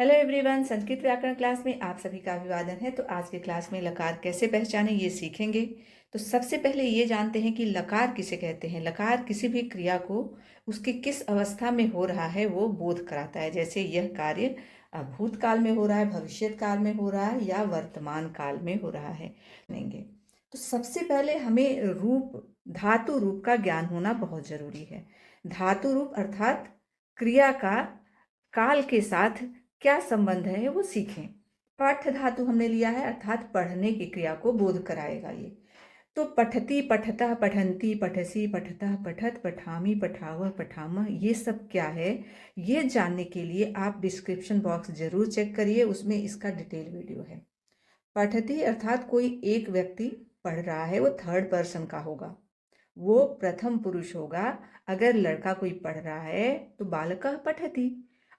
Hello everyone, Sanskrit व्याकरण class में आप सभी का अभिवादन है। तो आज के क्लास में लकार कैसे पहचानें ये सीखेंगे। तो सबसे पहले ये जानते हैं कि लकार किसे कहते हैं। लकार किसी भी क्रिया को उसके किस अवस्था में हो रहा है वो बोध कराता है। जैसे यह कार्य भूतकाल में हो रहा है, भविष्यत काल में हो रहा है या वर्तमान काल में हो रहा है। लेंगे तो सबसे पहले हमें रूप, धातु रूप का ज्ञान होना बहुत जरूरी है। धातु रूप अर्थात क्रिया का काल के साथ क्या संबंध है वो सीखें। पाठ्य धातु हमने लिया है अर्थात पढ़ने की क्रिया को बोध कराएगा ये। तो पठती, पठता, पठंती, पठसी, पठतः, पठत, पठामी, पठावह, पठामह, ये सब क्या है ये जानने के लिए आप डिस्क्रिप्शन बॉक्स जरूर चेक करिए, उसमें इसका डिटेल वीडियो है। पठती अर्थात कोई एक व्यक्ति पढ़ रहा है, वो थर्ड पर्सन का होगा, वो प्रथम पुरुष होगा। अगर लड़का कोई पढ़ रहा है तो बालकः पठति।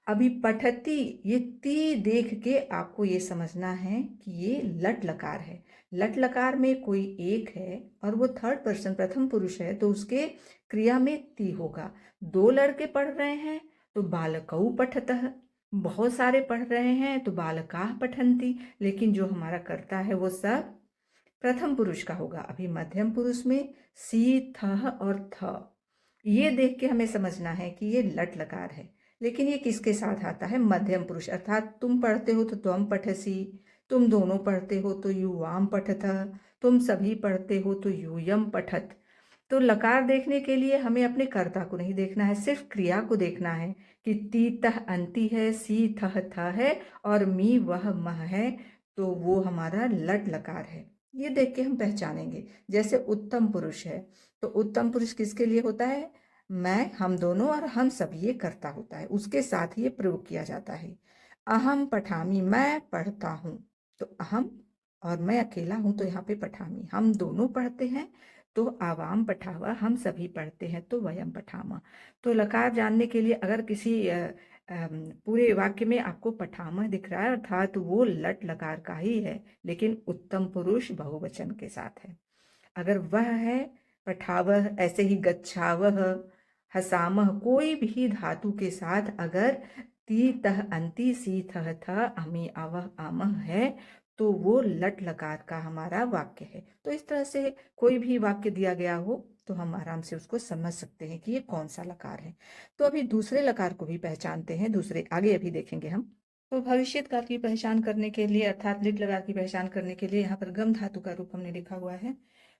अभी पठती, ये ती देख के आपको ये समझना है कि ये लट लकार है। लट लकार में कोई एक है और वो थर्ड पर्सन प्रथम पुरुष है, तो उसके क्रिया में ती होगा। दो लड़के पढ़ रहे हैं तो बालकौ पठतः, बहुत सारे पढ़ रहे हैं तो बालकाः पठन्ति। लेकिन जो हमारा कर्ता है वो सब प्रथम पुरुष का होगा। अभी मध्यम पुरुष में सी, थ और थ, ये देख के हमें समझना है कि ये लट लकार है। लेकिन ये किसके साथ आता है? मध्यम पुरुष अर्थात तुम पढ़ते हो तो त्वम पठसी, तुम दोनों पढ़ते हो तो युवाम पठतः, तुम सभी पढ़ते हो तो यूयम पठत। तो लकार देखने के लिए हमें अपने कर्ता को नहीं देखना है, सिर्फ क्रिया को देखना है कि ती तह अंति है, सी थह थ है और मी वह मह है, तो वो हमारा लट लकार है। ये देख के हम पहचानेंगे। जैसे उत्तम पुरुष है तो उत्तम पुरुष किसके लिए होता है? मैं, हम दोनों और हम सब, ये कर्ता होता है, उसके साथ ये प्रयोग किया जाता है। अहम पठामी, मैं पढ़ता हूँ, तो अहम और मैं अकेला हूं तो यहाँ पे पठामी, हम दोनों पढ़ते हैं तो आवाम पठावा, हम सभी पढ़ते हैं तो वयम पठामा। तो लकार जानने के लिए अगर किसी पूरे वाक्य में आपको पठामा दिख रहा है अर्थात वो लट लकार का ही है, लेकिन उत्तम पुरुष बहुवचन के साथ है। अगर वह है पठावह, ऐसे ही गच्छावह, हसामह, कोई भी धातु के साथ अगर ती तह अंति सी थह थ अमी आवह आमह है तो वो लट लकार का हमारा वाक्य है। तो इस तरह से कोई भी वाक्य दिया गया हो तो हम आराम से उसको समझ सकते हैं कि ये कौन सा लकार है। तो अभी दूसरे लकार को भी पहचानते हैं, दूसरे आगे अभी देखेंगे हम। तो भविष्यत काल की पहचान करने के लिए अर्थात लिट लकार की पहचान करने के लिए यहाँ पर गम धातु का रूप हमने लिखा हुआ है।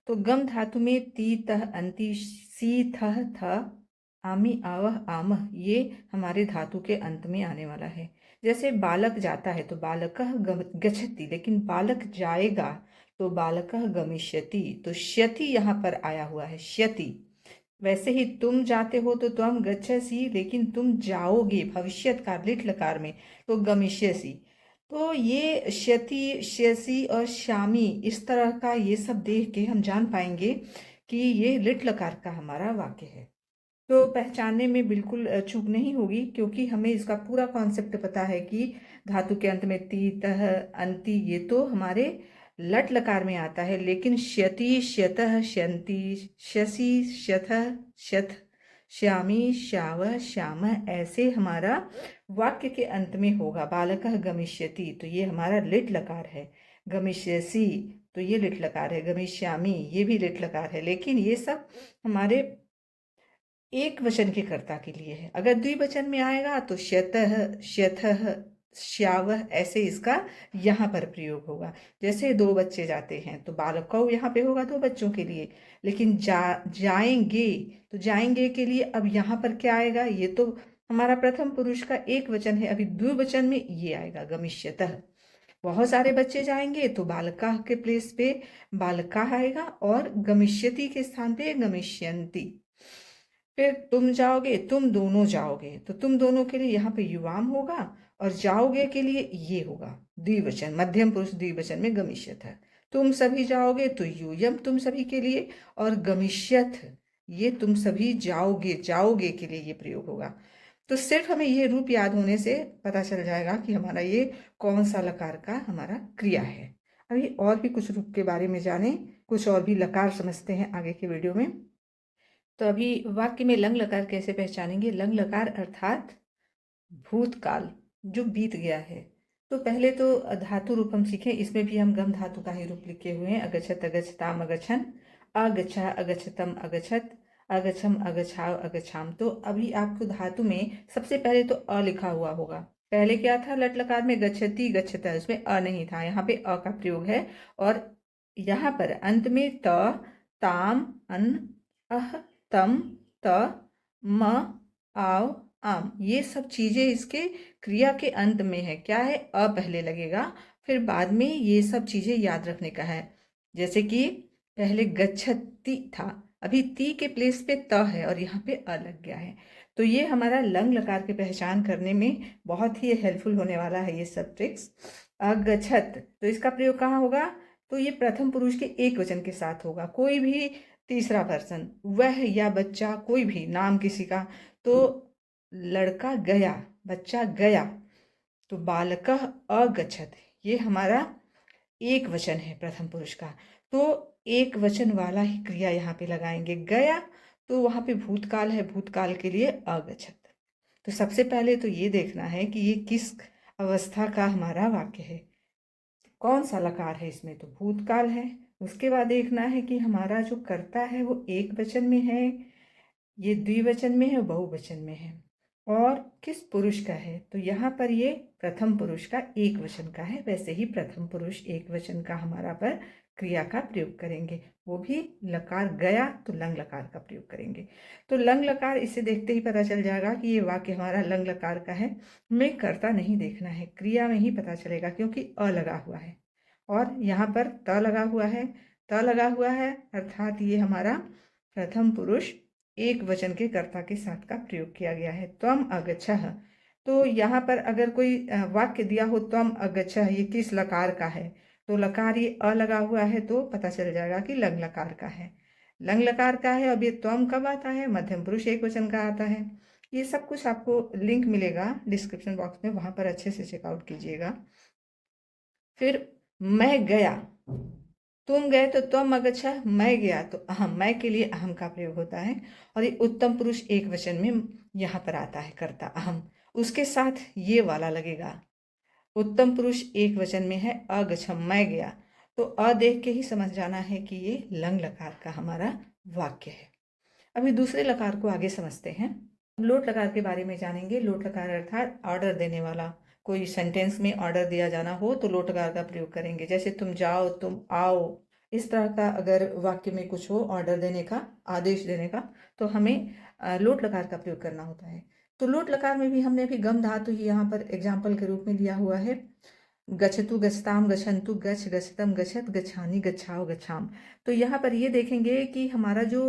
तो गम धातु में ती तह अंति सी थह थ आमी आवह आमह, ये हमारे धातु के अंत में आने वाला है। जैसे बालक जाता है तो बालकः गच्छति, लेकिन बालक जाएगा तो बालकः गमिष्यति, तो श्यति यहाँ पर आया हुआ है, श्यति। वैसे ही तुम जाते हो तो त्वम गच्छसि, लेकिन तुम जाओगे भविष्यत काल लिट लकार में तो गमिष्यसि। तो ये श्यति, श्यसि और श्यामी, इस तरह का ये सब देख के हम जान पाएंगे कि ये लिट लकार का हमारा वाक्य है। तो पहचानने में बिल्कुल चूक नहीं होगी, क्योंकि हमें इसका पूरा कॉन्सेप्ट पता है कि धातु के अंत में ती तह अंति ये तो हमारे लट लकार में आता है, लेकिन श्यति, श्यतः, श्यन्ति, श्यसि, श्यथः, श्यथ, श्यामी, श्यावः, श्यामः, ऐसे हमारा वाक्य के अंत में होगा। बालकः गमिष्यति तो ये हमारा लिट लकार है, गमिष्यसि तो ये लिट लकार है, गमिष्यामि ये भी लिट लकार है। लेकिन ये सब हमारे एक वचन के कर्ता के लिए है। अगर द्विवचन में आएगा तो श्यतः, श्यथः, श्यावः, ऐसे इसका यहाँ पर प्रयोग होगा। जैसे दो बच्चे जाते हैं तो बालकौ यहाँ पे होगा दो बच्चों के लिए, लेकिन जाएंगे तो जाएंगे के लिए अब यहाँ पर क्या आएगा? ये तो हमारा प्रथम पुरुष का एक वचन है, अभी द्विवचन में ये आएगा गमिष्यतः। बहुत सारे बच्चे जाएंगे तो बालका के प्लेस पे बालका आएगा और गमिष्यति के स्थान पे गमिष्यन्ति। फिर तुम जाओगे, तुम दोनों जाओगे, तो तुम दोनों के लिए यहाँ पे युवाम होगा और जाओगे के लिए ये होगा द्विवचन, मध्यम पुरुष द्विवचन में गमिष्यत है। तुम सभी जाओगे तो यूयम तुम सभी के लिए, और गमिष्यत ये तुम सभी जाओगे, जाओगे के लिए ये प्रयोग होगा। तो सिर्फ हमें ये रूप याद होने से पता चल जाएगा कि हमारा ये कौन सा लकार का हमारा क्रिया है। अभी और भी कुछ रूप के बारे में जाने, कुछ और भी लकार समझते हैं आगे के वीडियो में। तो अभी वाक्य में लंग लकार कैसे पहचानेंगे? लंग लकार अर्थात भूतकाल, जो बीत गया है। तो पहले तो धातु रूप हम सीखें, इसमें भी हम गम धातु का ही रूप लिखे हुए हैं। अगच्छत अगच्छताम अगच्छन, अगच्छा अगच्छतम अगच्छत, अगच्छम अगच्छाव अगच्छाम। तो अभी आपको धातु में सबसे पहले तो अ लिखा हुआ होगा। पहले क्या था, लट लकार में गच्छति गच्छता, उसमें अ नहीं था, यहाँ पे अ का प्रयोग है। और यहाँ पर अंत में त, ताम, अन, अह, तम, त, म, आव, आम, ये सब चीजें इसके क्रिया के अंत में है। क्या है, अ पहले लगेगा, फिर बाद में ये सब चीजें याद रखने का है। जैसे कि पहले गच्छति था, अभी ती के प्लेस पे त है और यहाँ पे अ लग गया है। तो ये हमारा लंग लकार की पहचान करने में बहुत ही हेल्पफुल होने वाला है ये सब ट्रिक्स। अगछत, तो इसका प्रयोग कहाँ होगा, तो ये प्रथम पुरुष के एक वचन के साथ होगा। कोई भी तीसरा पर्सन, वह या बच्चा, कोई भी नाम किसी का, तो लड़का गया, बच्चा गया, तो बालकः अगच्छत, ये हमारा एक वचन है प्रथम पुरुष का। तो एक वचन वाला ही क्रिया यहाँ पे लगाएंगे। गया तो वहां पे भूतकाल है, भूतकाल के लिए अगच्छत। तो सबसे पहले तो ये देखना है कि ये किस अवस्था का हमारा वाक्य है, कौन सा लकार है इसमें, तो भूतकाल है। उसके बाद देखना है कि हमारा जो कर्ता है वो एक वचन में है, ये द्विवचन में है, बहुवचन में है, और किस पुरुष का है। तो यहाँ पर ये प्रथम पुरुष का एक वचन का है, वैसे ही प्रथम पुरुष एक वचन का हमारा पर क्रिया का प्रयोग करेंगे, वो भी लकार गया तो लंग लकार का प्रयोग करेंगे। तो लंग लकार, इसे देखते ही पता चल जाएगा कि ये वाक्य हमारा लंग लकार का है। हमें कर्ता नहीं देखना है, क्रिया में ही पता चलेगा, क्योंकि अ लगा हुआ है और यहाँ पर त लगा हुआ है। त लगा हुआ है अर्थात ये हमारा प्रथम पुरुष एक वचन के कर्ता के साथ का प्रयोग किया गया है। त्वम अगच्छः, तो यहाँ पर अगर कोई वाक्य दिया हो त्वम अगच्छः, ये किस लकार का है, तो लकार ये अ लगा हुआ है, तो पता चल जाएगा कि लंग लकार का है। लंग लकार का है। अब ये त्वम कब आता है, मध्यम पुरुष एक वचन का आता है। ये सब कुछ आपको लिंक मिलेगा डिस्क्रिप्शन बॉक्स में, वहां पर अच्छे से चेकआउट कीजिएगा। फिर मैं गया, तुम गए तो त्वम अगच्छः, मैं गया तो अहम, मैं के लिए अहम का प्रयोग होता है। और ये उत्तम पुरुष एक वचन में यहाँ पर आता है कर्ता अहम, उसके साथ ये वाला लगेगा। उत्तम पुरुष एक वचन में है, अगच्छम, मैं गया, तो अ देख के ही समझ जाना है कि ये लंग लकार का हमारा वाक्य है। अभी दूसरे लकार को आगे समझते हैं। लोट लकार के बारे में जानेंगे। लोट लकार अर्थात ऑर्डर देने वाला। कोई सेंटेंस में ऑर्डर दिया जाना हो तो लोट लकार का प्रयोग करेंगे। जैसे तुम जाओ, तुम आओ, इस तरह का अगर वाक्य में कुछ हो, ऑर्डर देने का, आदेश देने का, तो हमें लोट लकार का प्रयोग करना होता है। तो लोट लकार में भी हमने अभी गम धातु ही यहाँ पर एग्जाम्पल के रूप में लिया हुआ है। गच्छतु गच्छताम गच्छन्तु, गच्छ गच्छतम गच्छत, गच्छानि गच्छाओ गच्छाम। तो यहाँ पर ये देखेंगे कि हमारा जो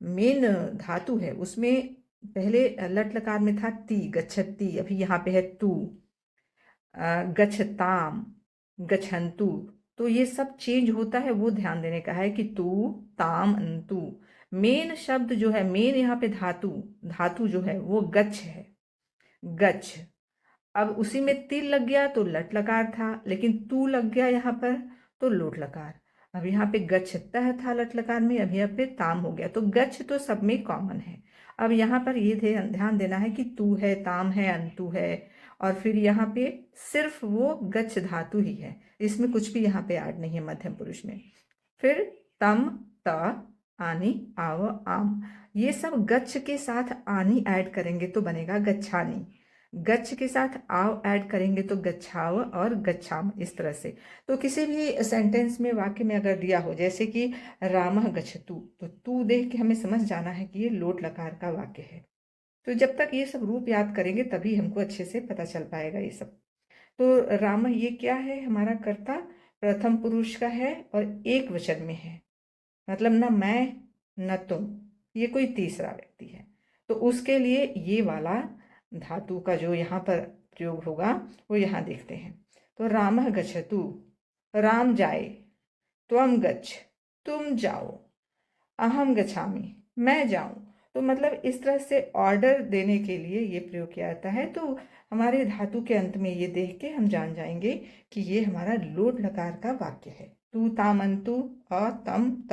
मेन धातु है उसमें पहले लट लकार में था ती, गच्छति, अभी यहाँ पे है तू, गच्छताम, गच्छन्तु। तो ये सब चेंज होता है, वो ध्यान देने का है कि तू, ताम, अंतु। मेन शब्द जो है, मेन यहाँ पे धातु, धातु जो है वो गच्छ है, गच्छ। अब उसी में तिल लग गया तो लट लकार था, लेकिन तू लग गया यहाँ पर तो लोट लकार। अब यहाँ पे गच्छतः था लट लकार में, अभी यहाँ पे ताम हो गया, तो गच्छ तो सब में कॉमन है। अब यहाँ पर ये ध्यान देना है कि तू है, ताम है, अंतु है, और फिर यहाँ पे सिर्फ वो गच्छ धातु ही है, इसमें कुछ भी यहाँ पे ऐड नहीं है मध्यम पुरुष में। फिर तम, त, आनी, आव, आम, ये सब गच्छ के साथ आनी ऐड करेंगे तो बनेगा गच्छानी, गच्छ के साथ आव ऐड करेंगे तो गच्छाव और गच्छाम, इस तरह से। तो किसी भी सेंटेंस में, वाक्य में अगर दिया हो, जैसे कि रामः गच्छतु, तो तू देख के हमें समझ जाना है कि ये लोट लकार का वाक्य है। तो जब तक ये सब रूप याद करेंगे तभी हमको अच्छे से पता चल पाएगा ये सब। तो राम ये क्या है, हमारा कर्ता प्रथम पुरुष का है और एक वचन में है, मतलब न मैं न तुम, ये कोई तीसरा व्यक्ति है। तो उसके लिए ये वाला धातु का जो यहाँ पर प्रयोग होगा वो यहाँ देखते हैं। तो रामः गच्छतु, राम जाए, त्वम गच्छ, तुम जाओ, अहम गच्छामि, मैं जाऊं। तो मतलब इस तरह से ऑर्डर देने के लिए ये प्रयोग किया जाता है। तो हमारे धातु के अंत में ये देख के हम जान जाएंगे कि ये हमारा लोट लकार का वाक्य है। तू, ताम, अंतु, अ, तम, त,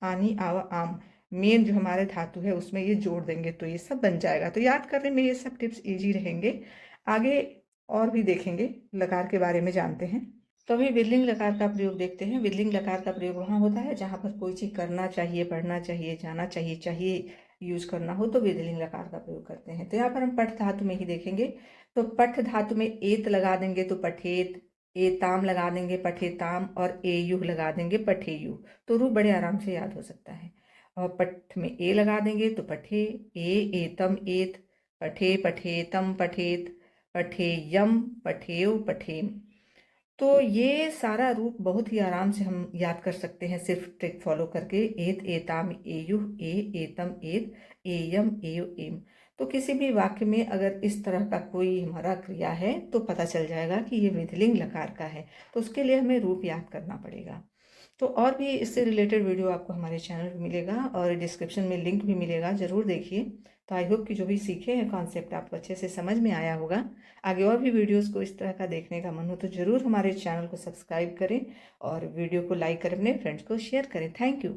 आनी, आव, आम, मेन जो हमारे धातु है उसमें ये जोड़ देंगे तो ये सब बन जाएगा। तो याद करने में ये सब टिप्स इजी रहेंगे। आगे और भी देखेंगे, लकार के बारे में जानते हैं। तो अभी विधिलिंग लकार का प्रयोग देखते हैं। विधिलिंग लकार का प्रयोग वहाँ होता है जहाँ पर कोई चीज़ करना चाहिए, पढ़ना चाहिए, जाना चाहिए यूज करना हो तो विधिलिंग लकार का प्रयोग करते हैं। तो यहाँ पर हम पठ धातु में ही देखेंगे। तो पठ धातु में एत लगा देंगे तो पठेत, एताम लगा देंगे पठेताम, और एयुह लगा देंगे पठेयु। तो रू बड़े आराम से याद हो सकता है। और पठ में ए लगा देंगे तो पठे, एतम एत, पठे पठेतम पठेत, पठेयम पठेव पठेम। तो ये सारा रूप बहुत ही आराम से हम याद कर सकते हैं सिर्फ ट्रिक फॉलो करके। एत एताम एयुह, एतम एत, एयम एयु एम। तो किसी भी वाक्य में अगर इस तरह का कोई हमारा क्रिया है तो पता चल जाएगा कि ये विधिलिंग लकार का है। तो उसके लिए हमें रूप याद करना पड़ेगा। तो और भी इससे रिलेटेड वीडियो आपको हमारे चैनल पे मिलेगा और डिस्क्रिप्शन में लिंक भी मिलेगा, ज़रूर देखिए। तो आई होप कि जो भी सीखे हैं कॉन्सेप्ट आपको अच्छे से समझ में आया होगा। आगे और भी वीडियोस को इस तरह का देखने का मन हो तो ज़रूर हमारे चैनल को सब्सक्राइब करें और वीडियो को लाइक करें, अपने फ्रेंड्स को शेयर करें। Thank you.